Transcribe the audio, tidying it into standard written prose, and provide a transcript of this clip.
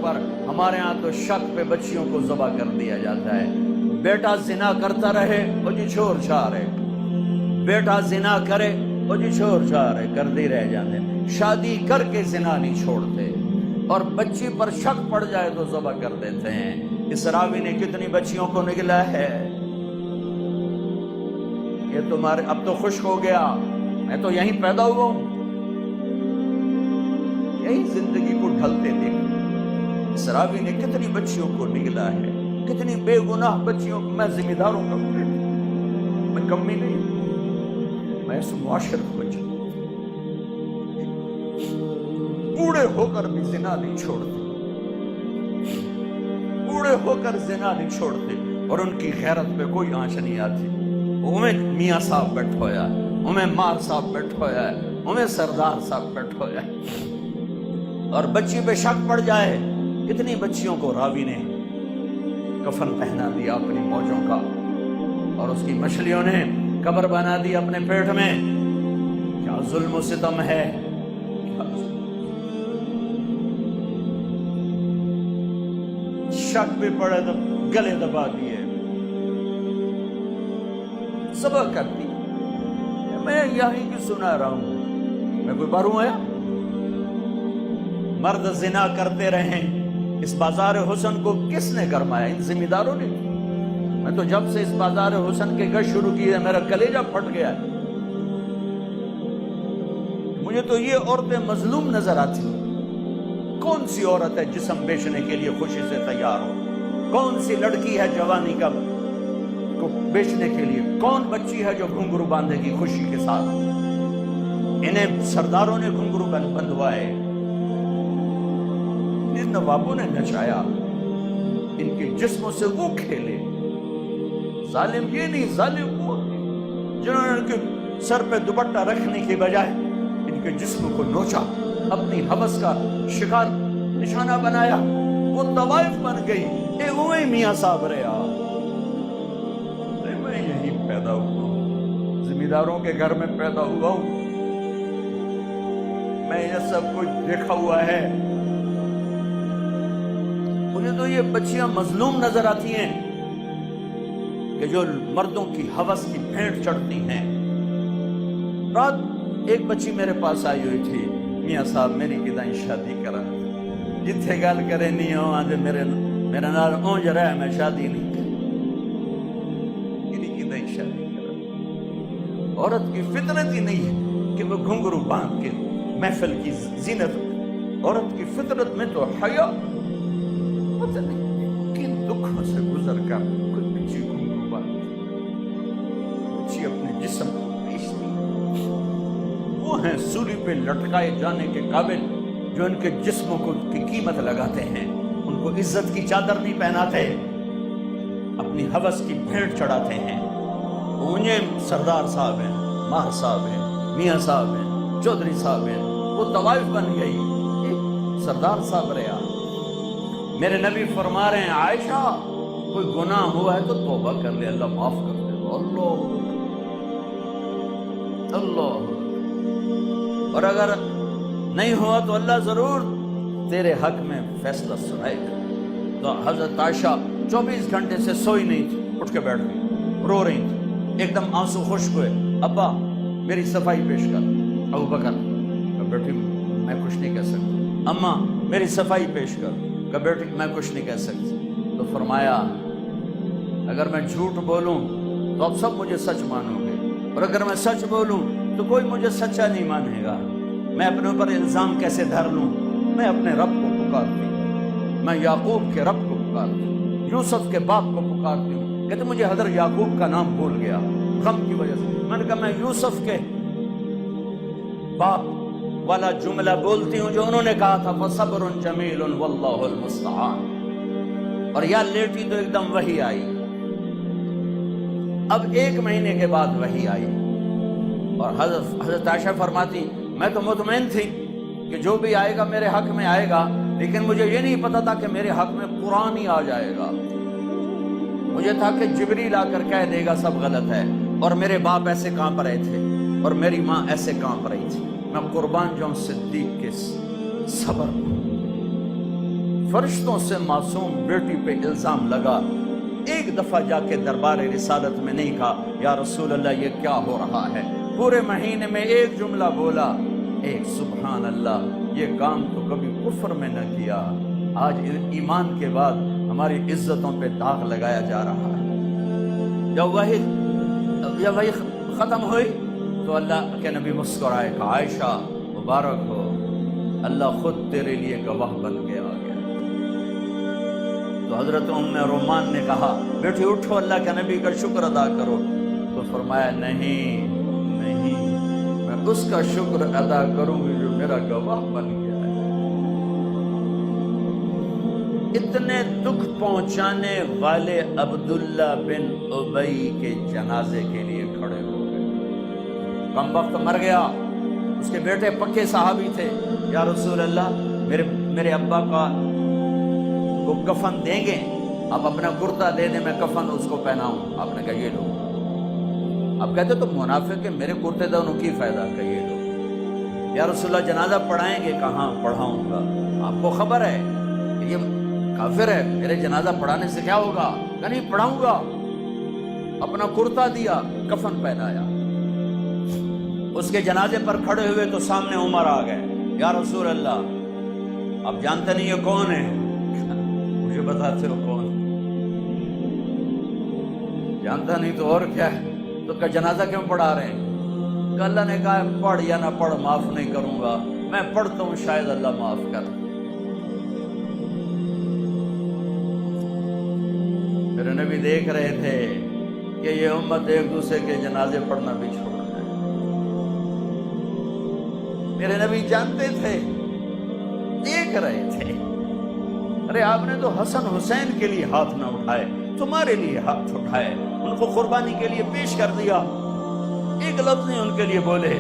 پر. ہمارے ہاں تو شک پہ بچیوں کو ذبح کر دیا جاتا ہے. بیٹا زنا کرتا رہے وہ جی چھوڑ چھاڑ ہے, بیٹا زنا کرے وہ جی چھوڑ چھاڑ ہے, کر دی رہ جاتے. شادی کر کے زنا نہیں چھوڑتے, اور بچی پر شک پڑ جائے تو ذبح کر دیتے ہیں. اس راوی نے کتنی بچیوں کو نگلا ہے. یہ تمہارے اب تو خشک ہو گیا, میں تو یہیں پیدا ہوا ہوں, یہی زندگی کو ڈھلتے دیکھ. اس راوی نے کتنی بچیوں کو نگلا ہے, کتنی بے گناہ بچیوں کو. میں ذمہ داروں کا میں کمی نہیں, میں اس معاشرت کو بچوں. بوڑھے ہو کر بھی زنا نہیں چھوڑتے, بوڑھے ہو کر زنا نہیں چھوڑتے, اور ان کی غیرت پہ کوئی آنچ نہیں آتی. انہیں میاں صاحب بیٹھ ہویا, انہیں مار صاحب بیٹھ ہویا ہے, انہیں سردار صاحب بیٹھ ہویا ہے, اور بچی پہ شک پڑ جائے. کتنی بچیوں کو راوی نے کفن پہنا دیا اپنی موجوں کا, اور اس کی مچھلیوں نے قبر بنا دی اپنے پیٹ میں. کیا ظلم و ستم ہے. شک بھی پڑے تو گلے دبا دیے, صبر کرتی. میں یہی کی سنا رہا ہوں, میں کوئی باروں آیا. مرد زنا کرتے رہیں, اس بازار حسن کو کس نے گرمایا؟ ان ذمہ داروں نے. میں تو جب سے اس بازار حسن کے گشت شروع کی ہے میرا کلیجہ پھٹ گیا ہے. مجھے تو یہ عورتیں مظلوم نظر آتی ہیں. کون سی عورت ہے جسم بیچنے کے لیے خوشی سے تیار ہو؟ کون سی لڑکی ہے جوانی کا کو بیچنے کے لیے؟ کون بچی ہے جو گھنگرو باندھے گی خوشی کے ساتھ؟ انہیں سرداروں نے گھنگرو بندھوائے, ان نوابوں نے نچایا, ان کے جسموں سے وہ کھیلے. ظالم یہ نہیں, ظالم وہ جنہوں نے ان کے سر پہ دوپٹہ رکھنے کی بجائے ان کے جسم کو نوچا, اپنی ہوس کا شکار نشانہ بنایا. وہ طوائف بن گئی. اے اوے میاں صاحب رہا, میں یہیں پیدا ہوا ہوں, ذمہ داروں کے گھر میں پیدا ہوا ہوں. میں یہ سب کچھ دیکھا ہوا ہے. مجھے تو یہ بچیاں مظلوم نظر آتی ہیں کہ جو مردوں کی ہوس کی بھینٹ چڑھتی ہیں. رات ایک بچی میرے پاس آئی ہوئی تھی, میاں صاحب میری کدائیں شادی کرا, جتھے گل کرے نہیں ہو آج میرا نال اونج رہا ہے, میں شادی نہیں کر. میری کدائیں شادی کرا. عورت کی فطرت ہی نہیں ہے کہ وہ گھنگرو باندھ کے محفل کی زینت. عورت کی فطرت میں تو حیا, پتہ نہیں کن دکھوں سے گزر کر کوئی بچی گھنگرو باندھ, بچی اپنے جسم کو بیچتی. وہ ہیں سولی پہ لٹکائے جانے کے قابل جو ان کے جسموں کو کی قیمت لگاتے ہیں, ان کو عزت کی چادر نہیں پہناتے, اپنی ہوس کی بھیڑ چڑھاتے ہیں. انہیں سردار صاحب ہیں, ماہر صاحب ہیں, میاں صاحب ہیں, چودھری صاحب ہیں. وہ طوائف بن گئی, سردار صاحب رہا. میرے نبی فرما رہے ہیں عائشہ کوئی گناہ ہوا ہے تو توبہ کر لے, اللہ معاف کر دے. اللہ اللہ. اور اگر نہیں ہوا تو اللہ ضرور تیرے حق میں فیصلہ سنائے گا. تو حضرت عائشہ 24 گھنٹے سے سوئی نہیں تھی, اٹھ کے بیٹھ گئی, رو رہی تھی, ایک دم آنسو خشک ہوئے. ابا میری صفائی پیش کر. ابو بکر بیٹی میں کچھ نہیں کہہ سکتی. اماں میری صفائی پیش کر. بیٹی میں کچھ نہیں کہہ سکتی. تو فرمایا اگر میں جھوٹ بولوں تو اب سب مجھے سچ مانو گے, اور اگر میں سچ بولوں تو کوئی مجھے سچا نہیں مانے گا. میں اپنے اوپر الزام کیسے دھر لوں؟ میں اپنے رب کو پکارتی ہوں, میں یعقوب کے رب کو پکارتی ہوں, یوسف کے باپ کو پکارتی ہوں. کہتے مجھے حضرت یعقوب کا نام بھول گیا غم کی وجہ سے. میں نے کہا میں یوسف کے باپ والا جملہ بولتی ہوں جو انہوں نے کہا تھا فصبر جمیل واللہ المستعان. اور یا لیٹی تو ایک دم وحی آئی. اب 1 مہینے کے بعد وحی آئی, اور حضرت عائشہ فرماتی میں تو مطمئن تھی کہ جو بھی آئے گا میرے حق میں آئے گا, لیکن مجھے یہ نہیں پتا تھا کہ میرے حق میں قرآن ہی آ جائے گا. مجھے تھا کہ جبریل آ کر کہہ دے گا سب غلط ہے, اور میرے باپ ایسے کانپ رہے تھے اور میری ماں ایسے کانپ رہی تھی. میں قربان جاؤں صدیق کے صبر. فرشتوں سے معصوم بیٹی پہ الزام لگا، ایک دفعہ جا کے دربار رسالت میں نہیں کہا یا رسول اللہ یہ کیا ہو رہا ہے، پورے مہینے میں ایک جملہ بولا، ایک سبحان اللہ، یہ کام تو کبھی کفر میں نہ کیا، آج ایمان کے بعد ہماری عزتوں پہ داغ لگایا جا رہا ہے۔ جب وہی ختم ہوئی تو اللہ کے نبی مسکرائے کہ عائشہ مبارک ہو، اللہ خود تیرے لیے گواہ بن کے آ گیا۔ تو حضرت ام رومان نے کہا بیٹی اٹھو، اللہ کے نبی کا شکر ادا کرو، تو فرمایا نہیں، میں اس کا شکر ادا کروں گی جو میرا گواہ بن گیا ہے۔ اتنے دکھ پہنچانے والے عبداللہ بن ابی کے جنازے کے لیے کھڑے ہو گئے، کم وقت مر گیا، اس کے بیٹے پکے صحابی تھے، یا رسول اللہ میرے ابا کا کو کفن دیں گے، آپ اپنا کرتا دے دیں، میں کفن اس کو پہناؤں۔ آپ نے کہا یہ لو۔ اب کہتے تو منافق ہے، میرے کرتے دونوں کی فائدہ، کہ یہ لو۔ یا رسول اللہ جنازہ پڑھائیں گے؟ کہاں پڑھاؤں گا، آپ کو خبر ہے کہ یہ کافر ہے، میرے جنازہ پڑھانے سے کیا ہوگا؟ کہ نہیں پڑھاؤں گا۔ اپنا کرتا دیا، کفن پہنایا، اس کے جنازے پر کھڑے ہوئے تو سامنے عمر آ گئے، یا رسول اللہ آپ جانتے نہیں یہ کون ہے؟ مجھے بتاتے ہو کون؟ جانتا نہیں تو اور کیا ہے؟ تو کہ جنازہ کیوں پڑھا رہے ہیں؟ کہ اللہ نے کہا پڑھ یا نہ پڑھ معاف نہیں کروں گا، میں پڑھتا ہوں شاید اللہ معاف کر۔ میرے نبی دیکھ رہے تھے کہ یہ امت ایک دوسرے کے جنازے پڑھنا بھی چھوڑ دے۔ میرے نبی جانتے تھے، دیکھ رہے تھے، ارے آپ نے تو حسن حسین کے لیے ہاتھ نہ اٹھائے، تمہارے لیے ہاتھ اٹھائے، ان کو قربانی کے لیے پیش کر دیا، ایک لفظ نہیں ان کے لیے بولے۔